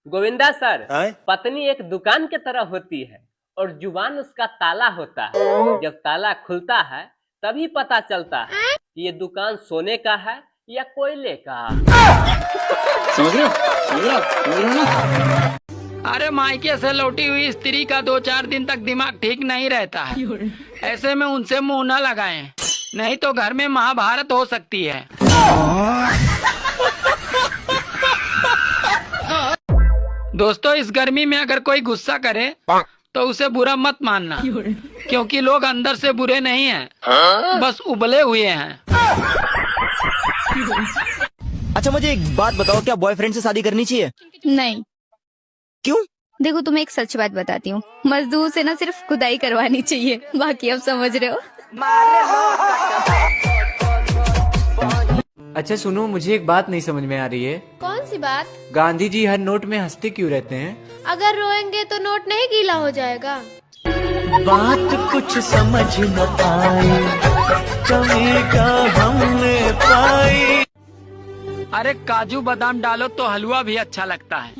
Govinda sir, आए? पत्नी एक दुकान की तरह होती है और जुबान उसका ताला होता है। जब ताला खुलता है तभी पता चलता है कि ये दुकान सोने का है या कोयले का। समझ रहे हो ना? अरे मायके से लौटी हुई स्त्री का 2-4 दिन तक दिमाग ठीक नहीं रहता है। ऐसे में उनसे मुंह न लगाएं, नहीं तो घर में महाभारत हो सकती है। दोस्तों, इस गर्मी में अगर कोई गुस्सा करे तो उसे बुरा मत मानना, क्योंकि लोग अंदर से बुरे नहीं हैं, बस उबले हुए हैं। अच्छा मुझे एक बात बताओ, क्या बॉयफ्रेंड से शादी करनी चाहिए? नहीं। क्यों? देखो तुम्हें एक सच बात बताती हूँ, मजदूर से ना सिर्फ खुदाई करवानी चाहिए, बाकी आप समझ रहे हो। अच्छा सुनो, मुझे एक बात नहीं समझ में आ रही है। कौन सी बात? गांधी जी हर नोट में हंसते क्यों रहते हैं? अगर रोएंगे तो नोट नहीं गीला हो जाएगा। बात कुछ समझ न पाई, कमी का हमने पाई। अरे काजू बादाम डालो तो हलवा भी अच्छा लगता है,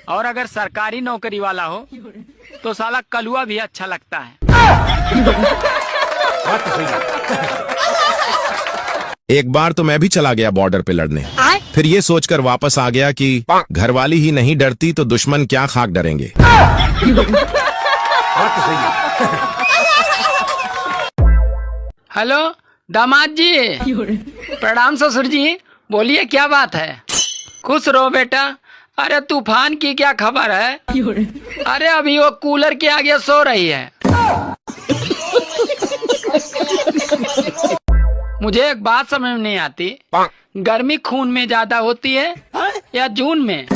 और अगर सरकारी नौकरी वाला हो तो साला कलुआ भी अच्छा लगता है। एक बार तो मैं भी चला गया बॉर्डर पे लड़ने, फिर ये सोचकर वापस आ गया कि घरवाली ही नहीं डरती तो दुश्मन क्या खाक डरेंगे। हेलो दामाद जी, प्रणाम ससुर जी, बोलिए क्या बात है? खुश रहो बेटा। अरे तूफान की क्या खबर है? अरे अभी वो कूलर के आगे सो रही है। मुझे एक बात समझ में नहीं आती, गर्मी खून में ज्यादा होती है या जून में?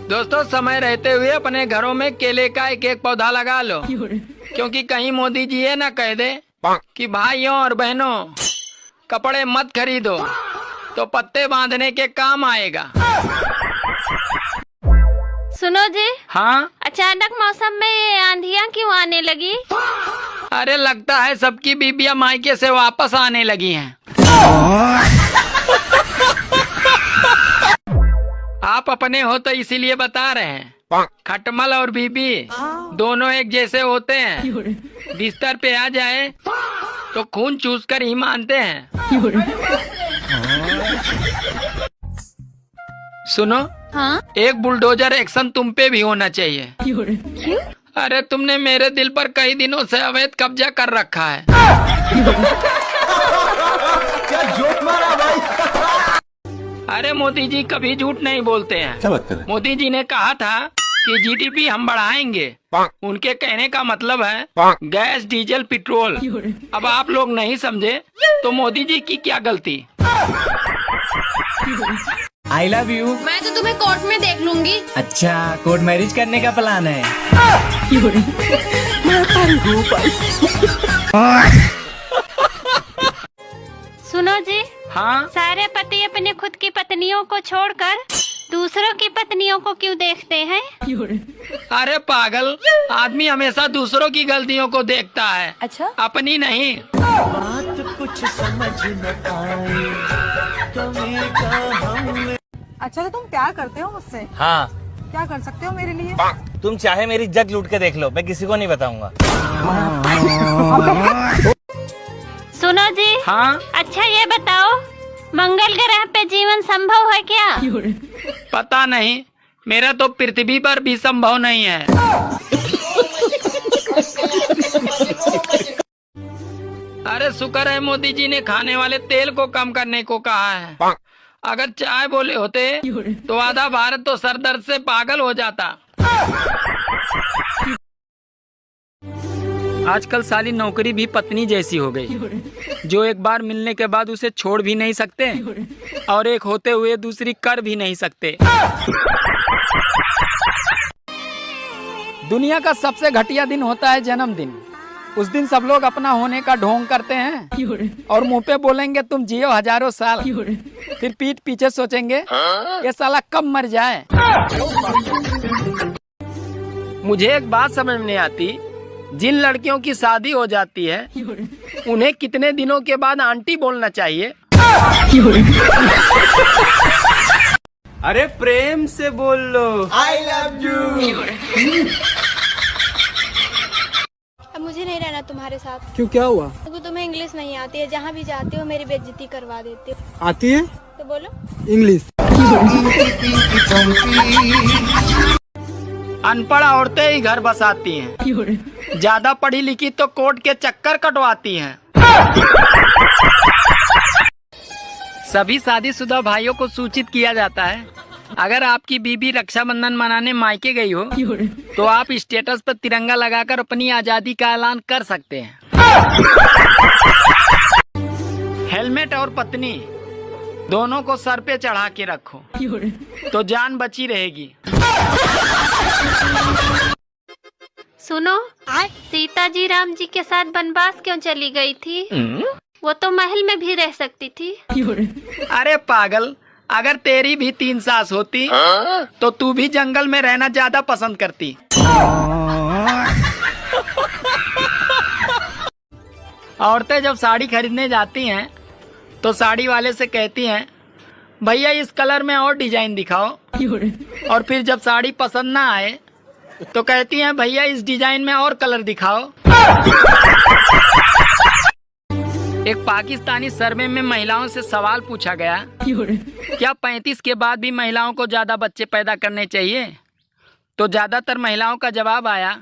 दोस्तों, समय रहते हुए अपने घरों में केले का एक पौधा लगा लो, क्योंकि कहीं मोदी जी ये ना कह दे कि भाइयों और बहनों कपड़े मत खरीदो, तो पत्ते बांधने के काम आएगा। सुनो जी। हाँ? अचानक मौसम में ये आंधियाँ क्यों आने लगी? अरे लगता है सबकी बीबियाँ मायके से वापस आने लगी हैं। आप अपने हो तो इसीलिए बता रहे हैं। खटमल और बीबी दोनों एक जैसे होते हैं, बिस्तर पे आ जाए तो खून चूस कर ही मानते हैं। सुनो, हाँ? एक बुलडोजर एक्शन तुम पे भी होना चाहिए। क्यों? अरे तुमने मेरे दिल पर कई दिनों से अवैध कब्जा कर रखा है। क्या जोक मारा भाई? अरे मोदी जी कभी झूठ नहीं बोलते हैं। क्या बात कर रहे हैं? मोदी जी ने कहा था कि जीडीपी हम बढ़ाएंगे, उनके कहने का मतलब है गैस, डीजल, पेट्रोल। अब आप लोग नहीं समझे तो मोदी जी की क्या गलती? I love you. मैं तो तुम्हें कोर्ट में देख लूंगी। अच्छा, कोर्ट मैरिज करने का प्लान है? सुनो जी। हाँ? सारे पति अपने खुद की पत्नियों को छोड़कर दूसरों की पत्नियों को क्यों देखते हैं? अरे पागल, आदमी हमेशा दूसरों की गलतियों को देखता है। अच्छा? अपनी नहीं। बात कुछ समझ न पाई, कमी का हमने। अच्छा तो तुम प्यार करते हो मुझसे? हाँ। क्या कर सकते हो मेरे लिए? तुम चाहे मेरी इज्जत लूट के देख लो, मैं किसी को नहीं बताऊंगा। सुनो जी। हाँ? अच्छा ये बताओ, मंगल ग्रह पे जीवन संभव है क्या? पता नहीं, मेरा तो पृथ्वी पर भी संभव नहीं है। अरे शुक्र है मोदी जी ने खाने वाले तेल को कम करने को कहा है। अगर चाय बोले होते तो आधा भारत तो सर दर्द से पागल हो जाता। आजकल साली नौकरी भी पत्नी जैसी हो गई, जो एक बार मिलने के बाद उसे छोड़ भी नहीं सकते और एक होते हुए दूसरी कर भी नहीं सकते। दुनिया का सबसे घटिया दिन होता है जन्मदिन। उस दिन सब लोग अपना होने का ढोंग करते हैं और मुंह पे बोलेंगे तुम जियो हजारों साल, फिर पीठ पीछे सोचेंगे ये साला कब मर जाए। मुझे एक बात समझ में नहीं आती, जिन लड़कियों की शादी हो जाती है उन्हें कितने दिनों के बाद आंटी बोलना चाहिए? अरे प्रेम से बोल लो आई लव यू। अब मुझे नहीं रहना तुम्हारे साथ। क्यों, क्या हुआ? क्योंकि तुम्हें इंग्लिश नहीं आती है, जहाँ भी जाते हो मेरी बेइज्जती करवा देते हो। आती है तो बोलो इंग्लिश। अनपढ़ औरतें ही घर बसाती हैं, ज्यादा पढ़ी लिखी तो कोर्ट के चक्कर कटवाती हैं। सभी शादीशुदा भाइयों को सूचित किया जाता है, अगर आपकी बीबी रक्षाबंधन मनाने मायके गई हो तो आप स्टेटस पर तिरंगा लगाकर अपनी आजादी का ऐलान कर सकते हैं। हेलमेट और पत्नी दोनों को सर पे चढ़ा के रखो तो जान बची रहेगी। सुनो, सीता जी राम जी के साथ वनवास क्यों चली गई थी? वो तो महल में भी रह सकती थी। अरे पागल, अगर तेरी भी 3 सास होती तो तू भी जंगल में रहना ज्यादा पसंद करती। औरतें जब साड़ी खरीदने जाती हैं तो साड़ी वाले से कहती हैं, भैया इस कलर में और डिजाइन दिखाओ। और फिर जब साड़ी पसंद ना आए तो कहती हैं, भैया इस डिजाइन में और कलर दिखाओ। एक पाकिस्तानी सर्वे में महिलाओं से सवाल पूछा गया, क्या 35 के बाद भी महिलाओं को ज्यादा बच्चे पैदा करने चाहिए? तो ज्यादातर महिलाओं का जवाब आया,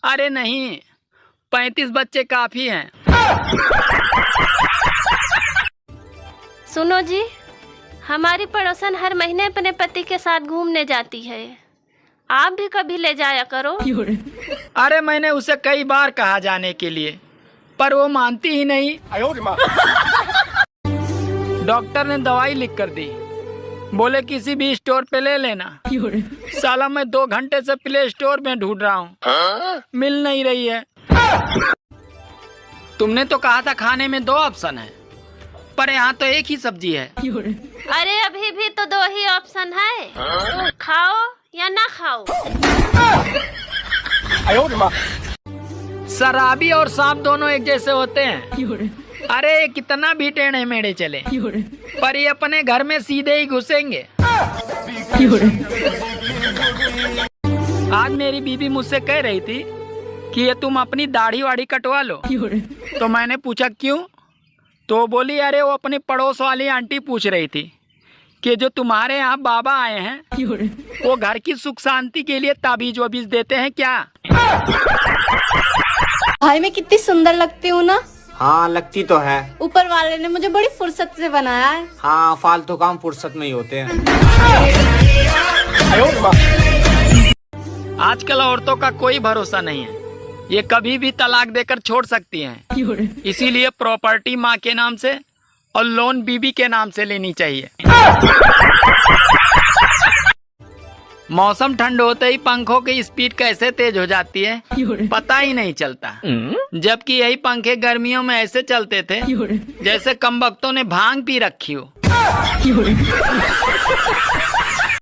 अरे नहीं, 35 बच्चे काफी हैं। सुनो जी, हमारी पड़ोसन हर महीने अपने पति के साथ घूमने जाती है, आप भी कभी ले जाया करो। अरे मैंने उसे कई बार कहा जाने के लिए, पर वो मानती ही नहीं। डॉक्टर ने दवाई लिख कर दी, बोले किसी भी स्टोर पे ले लेना। साला मैं 2 घंटे से प्ले स्टोर में ढूंढ रहा हूँ, मिल नहीं रही है। तुमने तो कहा था खाने में 2 ऑप्शन है, पर यहाँ तो एक ही सब्जी है। अरे अभी भी तो 2 ही ऑप्शन है, खाओ या ना खाओ। शराबी और सांप दोनों एक जैसे होते हैं। अरे कितना भी टेढ़े मेढ़े चले, पर ये अपने घर में सीधे ही घुसेंगे। आज मेरी बीबी मुझसे कह रही थी कि ये तुम अपनी दाढ़ी वाड़ी कटवा लो। तो मैंने पूछा क्यों? तो बोली, अरे वो अपनी पड़ोस वाली आंटी पूछ रही थी कि जो तुम्हारे यहाँ बाबा आए हैं वो घर की सुख शांति के लिए ताबीज वबीज देते हैं क्या? भाई मैं कितनी सुंदर लगती हूँ ना? हाँ लगती तो है। ऊपर वाले ने मुझे बड़ी फुर्सत से बनाया है। हाँ फालतू काम फुर्सत में ही होते हैं। आजकल औरतों का कोई भरोसा नहीं है, ये कभी भी तलाक देकर छोड़ सकती हैं। इसीलिए प्रॉपर्टी माँ के नाम से और लोन बीबी के नाम से लेनी चाहिए। मौसम ठंड होते ही पंखों की स्पीड कैसे तेज हो जाती है पता ही नहीं चलता, जबकि यही पंखे गर्मियों में ऐसे चलते थे जैसे कमबख्तों ने भांग पी रखी हो।